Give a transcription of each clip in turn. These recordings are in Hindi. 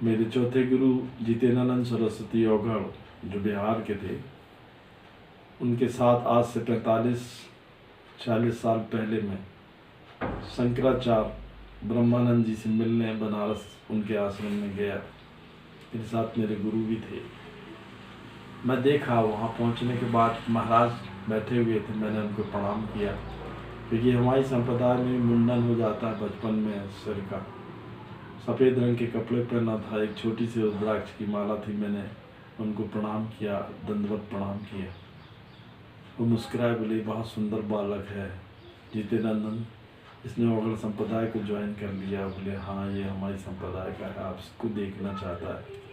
मेरे चौथे गुरु जितेंद्रानंद सरस्वती औघड़ जो बिहार के थे, उनके साथ आज से 45-46 साल पहले मैं शंकराचार्य ब्रह्मानंद जी से मिलने बनारस उनके आश्रम में गया। मेरे साथ मेरे गुरु भी थे। मैं देखा वहाँ पहुँचने के बाद महाराज बैठे हुए थे। मैंने उनको प्रणाम किया, क्योंकि हमारी संप्रदाय में मुंडन हो जाता है बचपन में सिर का। सफ़ेद रंग के कपड़े पहना था, एक छोटी सी रुद्राक्ष की माला थी। मैंने उनको प्रणाम किया, दंडवत प्रणाम किया। वो मुस्कुराए, बोले बहुत सुंदर बालक है जितेंद्रानंद, इसने औघड़ संप्रदाय को ज्वाइन कर लिया। बोले हाँ, ये हमारी संप्रदाय का है, आपको देखना चाहता है।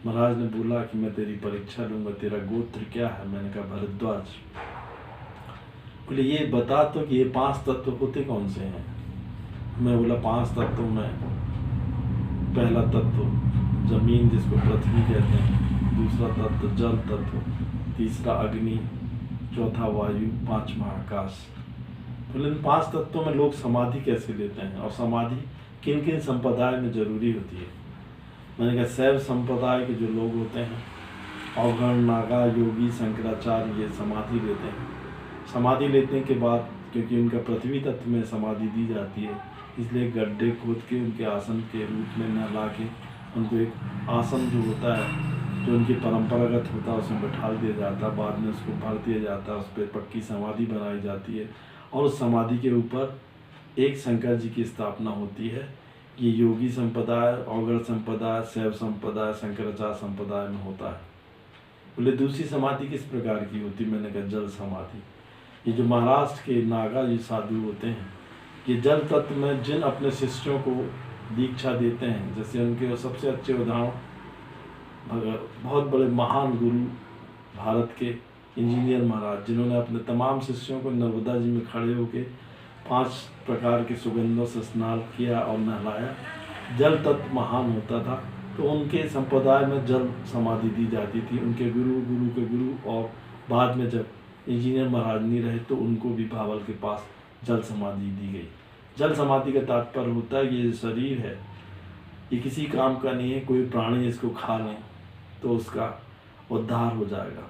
महाराज ने बोला कि मैं तेरी परीक्षा लूँगा, तेरा गोत्र क्या है? मैंने कहा भरद्वाज। बोले ये बता तो कि ये 5 तत्व होते कौन से हैं? मैं बोला 5 तत्वों में पहला तत्व जमीन, जिसको पृथ्वी कहते हैं, दूसरा तत्व जल तत्व, तीसरा अग्नि, चौथा वायु, पांचवा आकाश। तो इन 5 तत्वों में लोग समाधि कैसे लेते हैं, और समाधि किन किन संप्रदाय में जरूरी होती है? मैंने कहा शैव संप्रदाय के जो लोग होते हैं, औघड़, नागा, योगी, शंकराचार्य, ये समाधि लेते हैं। समाधि लेने के बाद, क्योंकि उनका पृथ्वी तत्व में समाधि दी जाती है, इसलिए गड्ढे खोद के उनके आसन के रूप में नहला के उनको एक आसन जो होता है, जो उनकी परंपरागत होता है, उसमें बैठा दिया जाता है। बाद में उसको भर दिया जाता है, उस पर पक्की समाधि बनाई जाती है, और उस समाधि के ऊपर एक शंकर जी की स्थापना होती है। ये योगी संप्रदाय, औघड़ संप्रदाय, शैव संप्रदाय, शंकराचार्य संप्रदाय में होता है। बोले दूसरी समाधि किस प्रकार की होती? मैंने कहा जल समाधि। ये जो महाराष्ट्र के नागा ये साधु होते हैं, ये जल तत्व में जिन अपने शिष्यों को दीक्षा देते हैं, जैसे उनके सबसे अच्छे उदाहरण बहुत बड़े महान गुरु भारत के इंजीनियर महाराज, जिन्होंने अपने तमाम शिष्यों को नर्मदा जी में खड़े होकर 5 प्रकार के सुगंधों से स्नान किया और नहलाया। जल तत्व महान होता था, तो उनके संप्रदाय में जल समाधि दी जाती थी। उनके गुरु, गुरु के गुरु, और बाद में जब इंजीनियर महाराज नहीं रहे तो उनको भी भावल के पास जल समाधि दी गई। जल समाधि का तात्पर्य होता है ये शरीर है, ये किसी काम का नहीं है। कोई प्राणी इसको खा लें तो उसका उद्धार हो जाएगा।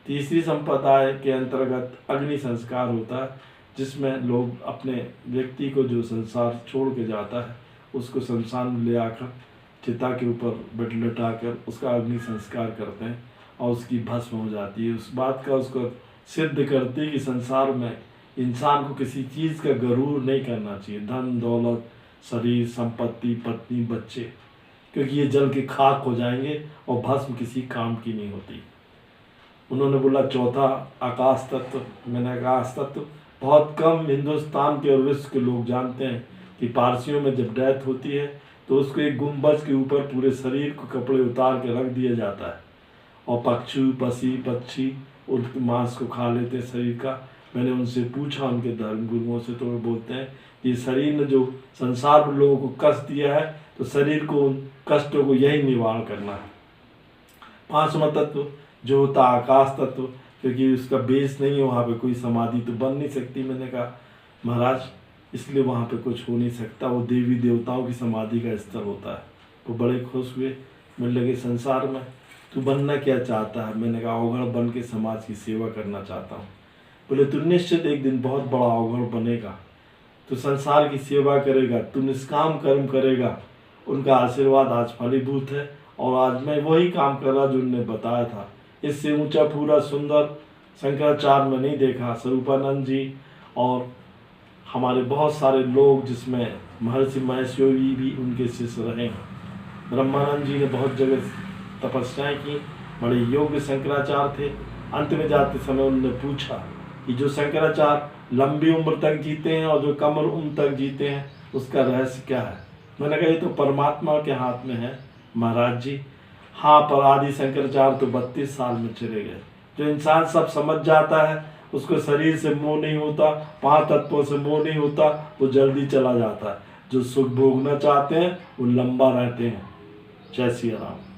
तीसरी संप्रदाय के अंतर्गत अग्नि संस्कार होता है, जिसमें लोग अपने व्यक्ति को जो संसार छोड़ के जाता है, उसको शमशान में ले आकर चिता के ऊपर लटा कर उसका अग्नि संस्कार करते हैं, और उसकी भस्म हो जाती है। उस बात का उसको सिद्ध करती है कि संसार में इंसान को किसी चीज़ का गरूर नहीं करना चाहिए, धन दौलत, शरीर, संपत्ति, पत्नी, बच्चे, क्योंकि ये जल के खाक हो जाएंगे और भस्म किसी काम की नहीं होती। उन्होंने बोला चौथा आकाश तत्व। मैंने आकाश तत्व बहुत कम हिंदुस्तान के और विश्व के लोग जानते हैं कि पारसियों में जब डेथ होती है तो उसको एक गुंबज के ऊपर पूरे शरीर को कपड़े उतार के रख दिया जाता है, और पक्षी उन मांस को खा लेते हैं शरीर का। मैंने उनसे पूछा, उनके धर्म गुरुओं से, तो वो बोलते हैं कि शरीर ने जो संसार में लोगों को कष्ट दिया है, तो शरीर को उन कष्टों को यही निवारण करना है। 5वां तत्व जो होता है आकाश तत्व, क्योंकि उसका बेस नहीं है, वहाँ पे कोई समाधि तो बन नहीं सकती। मैंने कहा महाराज इसलिए वहाँ पे कुछ हो नहीं सकता, वो देवी देवताओं की समाधि का स्तर होता है। वो बड़े खुश हुए, मिलने लगे संसार में तू बनना क्या चाहता है? मैंने कहा औघड़ बन के समाज की सेवा करना चाहता हूँ। बोले तू निश्चित एक दिन बहुत बड़ा औघड़ बनेगा, तू संसार की सेवा करेगा, तू निष्काम कर्म करेगा। उनका आशीर्वाद आज फलीभूत है, और आज मैं वही काम कर रहा जो उन्होंने बताया था। इससे ऊंचा पूरा सुंदर शंकराचार्य में नहीं देखा। स्वरूपानंद जी और हमारे बहुत सारे लोग, जिसमें महर्षि महेश योगी भी उनके शिष्य रहे। ब्रह्मानंद जी ने बहुत जगह तपस्याएं की, बड़े योग्य शंकराचार्य थे। अंत में जाते समय उन्होंने पूछा कि जो शंकराचार्य लंबी उम्र तक जीते हैं और जो कम उम्र तक जीते हैं, उसका रहस्य क्या है? मैंने कहा ये तो परमात्मा के हाथ में है महाराज जी। हाँ, पर आदि शंकराचार्य तो 32 साल में चले गए। जो इंसान सब समझ जाता है, उसको शरीर से मोह नहीं होता, 5 तत्वों से मोह नहीं होता, वो जल्दी चला जाता है। जो सुख भोगना चाहते हैं वो लंबा रहते हैं। जय सिया राम।